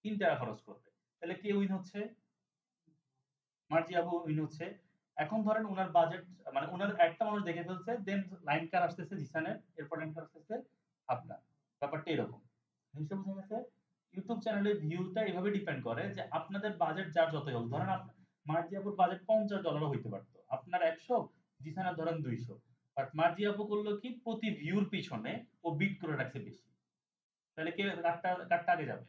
৳৩ খরচ করবে। তাহলে কে উইন হচ্ছে? মার্জি আপু উইন হচ্ছে। এখন ধরেন উনার বাজেট মানে উনার একটা মানুষ দেখে ফেলছে, দেন লাইন কার আসতেছে জিসানের, এরপর লাইন কার আসতেছে আপনার। ব্যাপারটা এরকম। জিনিসটা বুঝা গেছে? ইউটিউব চ্যানেলের ভিউটা এভাবে ডিপেন্ড করে যে আপনাদের বাজেট যার যতই হোক। ধরেন মার্জি আপুর বাজেট $৫০ হইতে পারত। আপনার ১০০, জিসানের ধরেন ২০০। বাট মার্জি আপু করলো কি প্রতি ভিউর পিছনে ও বিট করে রাখছে বেশি। তাহলে কে কারটা আগে যাবে?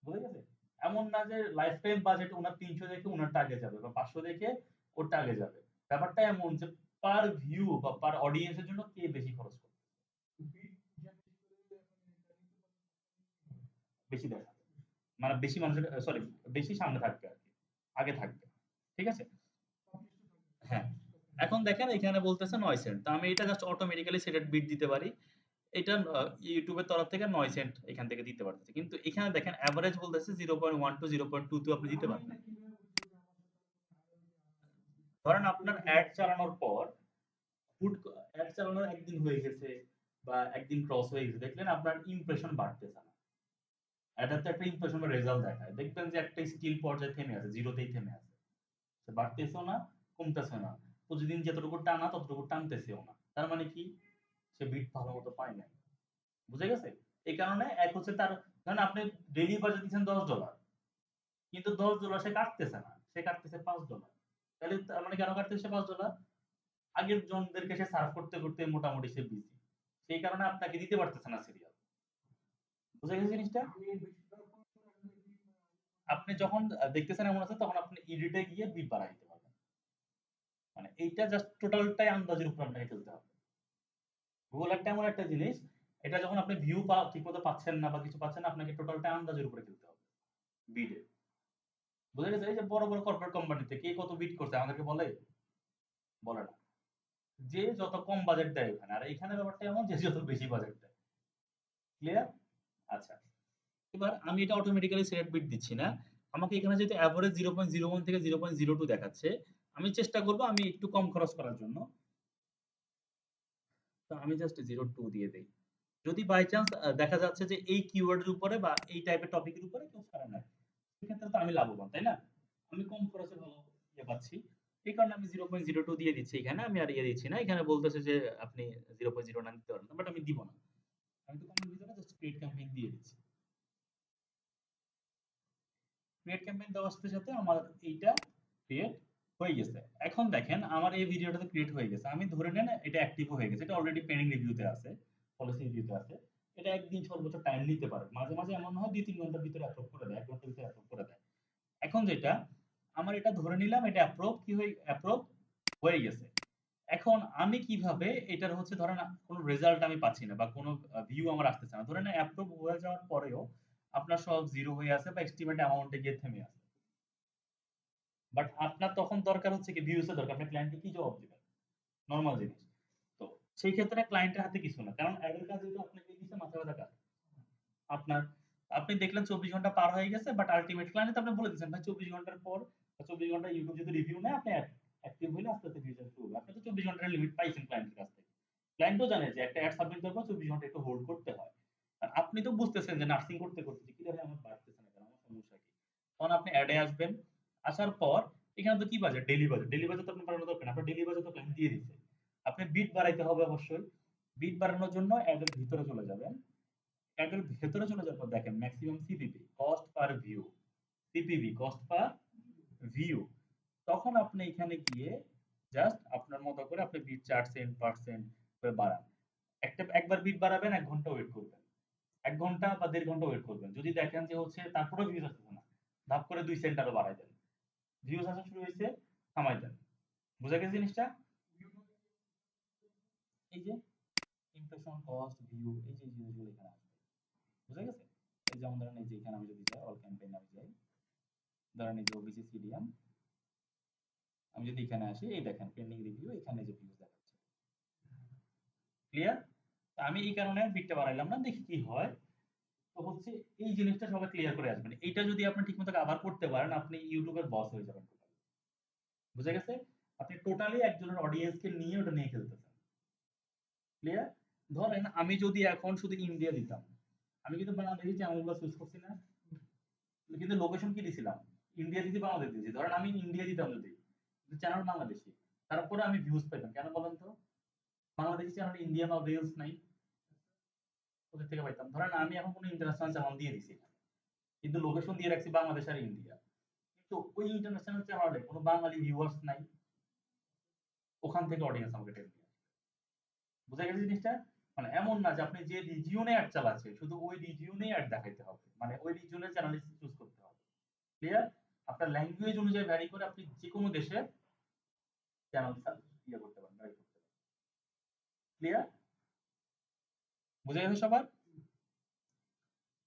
বুঝা গেছে? এমন না যে লাইফ টাইম বাজেট উনার ৩০০ দেখে উনারটা আগে যাবে বা ৫০০ দেখে ওরটা আগে যাবে। ব্যাপারটা এমন যে পার ভিউ বা পার অডিয়েন্স এর জন্য কে বেশি খরচ করবে? বেশি দেখাবে। মানে বেশি মানুষের সরি বেশি সামনে থাকবে আরকি। আগে থাকবে। ঠিক আছে? হ্যাঁ। এখন দেখেন এখানে বলতেছে ৯ সেন্ট। তো আমি এটা জাস্ট অটোমেটিক্যালি সেটেড বিট দিতে পারি। এটা YouTube এর তরফ থেকে ৯ সেন্ট এখান থেকে দিতে পারতেছে। কিন্তু এখানে দেখেন এভারেজ বলতেছে 0.1 টু 0.22 আপনি দিতে পারবেন। ধরেন আপনার অ্যাড চালানোর পর অ্যাড চালানোর একদিন হয়ে গেছে বা একদিন ক্রস হয়ে গেছে, দেখলেন আপনার ইমপ্রেশন বাড়তেছে না। অ্যাডাতে একটা ইমপ্রেশন বা রেজাল্ট দেখায়। দেখবেন যে একটা স্টিল পর্যায়ে থেমে আছে, জিরোতেই থেমে আছে। সে বাড়তেছেও না, কমতেছেও না। প্রতিদিন যতটুকু টানা ততটুকু টানতেছেও না। তার মানে কি? সে বিট ভালো মতো পায় নাই। বুঝা গেছে? এই কারণে এক হচ্ছে তার ধরেন আপনি ডেইলি বাজেট দিচ্ছেন $10 কিন্তু $10 সে কাটতেছে না। সে কাটতেছে $5। তাহলে তার মানে কেন কাটতেছে $5? আগের জনদেরকে সে সার্ভ করতে, করতে মোটামুটি সে বিজি। সেই কারণে আপনাকে দিতে পারতেছে না সিরিয়াল। বুঝা গেছে জিনিসটা? আপনি যখন দেখতেছেন এমন আছে তখন আপনি এডিট এ গিয়ে বিট বাড়ায় দিতে পারবেন। মানে এইটা জাস্ট টোটালটাই আন্দাজের উপর আপনাকে খেলতে হবে। Google একটা এমন একটা জিনিস, এটা যখন আপনি ভিউ ঠিকমতো পাচ্ছেন না বা কিছু পাচ্ছেন না, আপনাকে টোটালটা আন্দাজের উপরে খেলতে হবে। বিড এ। বুঝা গেছে? এই যে বড়, বড় কর্পোরেট কোম্পানিতে কে কত বিড করছে আমাদেরকে বলে? বলে না। যে যত কম বাজেট দেয় ওখানে। আর এখানে ব্যাপারটা এমন যে যত বেশি বাজেট দেয়। ক্লিয়ার? আচ্ছা। এবার আমি এটা অটোমেটিক্যালি সিলেক্ট বিট দিচ্ছি না। আমাকে এখানে যেহেতু এভারেজ 0.01 থেকে 0.02 দেখাচ্ছে, আমি চেষ্টা করব আমি একটু কম খরচ করার জন্য। তো আমি জাস্ট 0.2 দিয়ে দেই। যদি বাই চান্স দেখা যাচ্ছে যে এই কিওয়ার্ড এর উপরে বা এই টাইপের টপিকের উপরে কেউ ছাড়ে নাই। সেক্ষেত্রে তো আমি লাভবান, তাই না? আমি কম খরচে ভালো ইয়ে পাচ্ছি। এই কারণে আমি 0.02 দিয়ে দিচ্ছি এখানে। আমি আর ইয়ে দিচ্ছি না। এখানে বলতেছে যে আপনি 0.09 দিতে পারেন। বাট আমি দিব না। আমি তো কমের ভিতরে জাস্ট ক্রিয়েট ক্যাম্পেইন দিয়ে দিচ্ছি। ক্রিয়েট ক্যাম্পেইন দেওয়ার সাথে সাথে আমার এইটা ক্রিয়েট হয়ে গেছে। এখন দেখেন আমার এই ভিডিওটা তো ক্রিয়েট হয়ে গেছে। আমি ধরে নেন এটা অ্যাক্টিভ হয়ে গেছে। এটা অলরেডি পেন্ডিং রিভিউতে আছে। পলিসি রিভিউতে আছে। এটা একদিন সর্বোচ্চ টাইম নিতে পারে। মাঝে, মাঝে এমন হয় ২-৩ ঘন্টার ভিতরে অ্যাপ্রুভ করে দেয়। ১ ঘন্টার ভিতরে অ্যাপ্রুভ করে দেয়। এখন যেটা আমার এটা ধরে নিলাম এটা অ্যাপ্রুভ হয়ে গেছে। এখন আমি কিভাবে এটার হচ্ছে ধরেন কোন রেজাল্ট আমি পাচ্ছি না বা কোন ভিউ আমার আসতেছে না। ধরেন অ্যাপ্রুভ হয়ে যাওয়ার পরেও আপনার সব 0 হয়ে আছে বা এস্টিমেট অ্যামাউন্ট এ গিয়ে থেমে আছে। বাট আপনার তখন দরকার হচ্ছে কি ভিউজ এর দরকার। আপনি ক্লায়েন্টকে কি জবাব দিবেন? নরমাল জিনিস। তো সেই ক্ষেত্রে ক্লায়েন্টের হাতে কিছু না। কারণ এড এর কাজ যেহেতু আপনাকে দিছে মাথা ব্যাথা কার? আপনার। আপনি দেখলেন ২৪ ঘন্টা পার হয়ে গেছে বাট আল্টিমেট ক্লায়েন্ট তো আপনি বলে দিয়েছেন ভাই ২৪ ঘন্টার পর বা ২৪ ঘন্টা ইউটিউব যদি রিভিউ নেয় আপনি অ্যাক্টিভ হইলে আস্তে, আস্তে ভিউজ শুরু হবে। আপনি তো ২৪ ঘন্টার লিমিট পাইছেন ক্লায়েন্টের কাছ থেকে। ক্লায়েন্টও জানে যে একটা এড সাবমিট দেওয়ার পর ২৪ ঘন্টা একটু হোল্ড করতে হয়। আর আপনি তো বুঝতেছেন যে নার্সিং করতে, করতে যে কি ভাই আমার বাড়তেছে না কেন? আমার সমস্যা কি? তখন আপনি এড এ আসবেন। আসার পর এখানে তো কি budget? Daily budget. Daily budget তো আপনার বাড়ানোর দরকার নাই। আপনার ডেইলি বাজেট তো ক্লায়েন্ট দিয়ে দিছে। আপনি বিট বাড়াইতে হবে অবশ্যই। বিট বাড়ানোর জন্য এড এর ভিতরে চলে যাবেন। এড এর ভেতরে চলে যাওয়ার পর দেখেন maximum CPP, cost per view. CPV, cost per view. তখন আপনি এখানে গিয়ে জাস্ট আপনার মতো করে আপনি বিট ৪ সেন্ট করে বাড়ান। একবার বিট বাড়াবেন ১ ঘন্টা ওয়েট করবেন। ১ ঘন্টা বা ১.৫ ঘন্টা ওয়েট করবেন। যদি দেখেন যে হচ্ছে তারপরেও ভিউজ আসতেছে না, ধাপ করে ২ সেন্ট আরো বাড়ায় দেন। ভিউজ আসা শুরু হইছে, থামায় দেন। বুঝা গেছে জিনিসটা? এই যে ইমপ্রেশন, কস্ট, ভিউ এই যে জিনিসগুলো এখানে আসবে। বুঝা গেছে? এই যেমন ধরেন এই যে এখানে আমি যদি যাই অল ক্যাম্পেইন আমি যাই, ধরেন এই যে ওবিসি সিডিএম আমি যদি এখানে আসি এই দেখেন পেন্ডিং রিভিউ এখানে যে ভিউজ দেখাচ্ছে। ক্লিয়ার? আমি এই কারণে বিটটা বাড়াইলাম না দেখি কি হয়। তো হচ্ছে এই জিনিসটা সবাই ক্লিয়ার করে আসবেন। এইটা যদি আপনি ঠিকমতো কভার করতে পারেন আপনি YouTube এর বস হয়ে যাবেন টোটালি। বুঝা গেছে? আপনি টোটালি একজনের অডিয়েন্স কে নিয়ে ওটা নিয়ে খেলতেছেন। ক্লিয়ার? ধরেন আমি যদি এখন শুধু ইন্ডিয়া দিতাম, আমি কিন্তু বাংলাদেশী চ্যানেলগুলো চুজ করছি না। কিন্তু লোকেশন কি দিছিলাম? ইন্ডিয়া দিছি বাংলাদেশ দিছি। ধরেন আমি ইন্ডিয়া দিতাম যদি, কিন্তু চ্যানেল বাংলাদেশী। তারপরে আমি ভিউজ পেতাম। কেন বলেন তো? বাংলাদেশী চ্যানেলে ইন্ডিয়ান অডিয়েন্স নাই। কোথা থেকে পাইতাম? ধরেন আমি এখন কোনো ইন্টারন্যাশনাল চ্যানেল দিয়ে দিছি এখানে। কিন্তু লোকেশন দিয়ে রাখছি বাংলাদেশ আর ইন্ডিয়া। কিন্তু ওই ইন্টারন্যাশনাল চ্যানেলে কোনো বাঙালি ভিউয়ার্স নাই। ওখান থেকে অডিয়েন্স আমাকে টেনে নিয়ে আসবে। বুঝা গেছে জিনিসটা? মানে এমন না যে আপনি যে রিজিয়নে অ্যাড চালাচ্ছেন শুধু ওই রিজিয়নেই অ্যাড দেখাইতে হবে। মানে ওই রিজিয়নের চ্যানেল চুজ করতে হবে। ক্লিয়ার? আপনার ল্যাঙ্গুয়েজ অনুযায়ী ভ্যারি করে আপনি যেকোনো দেশের চ্যানেল ইয়ে করতে পারেন, ড্রাইভ করতে পারেন। ক্লিয়ার? বুঝা গেছে সবার?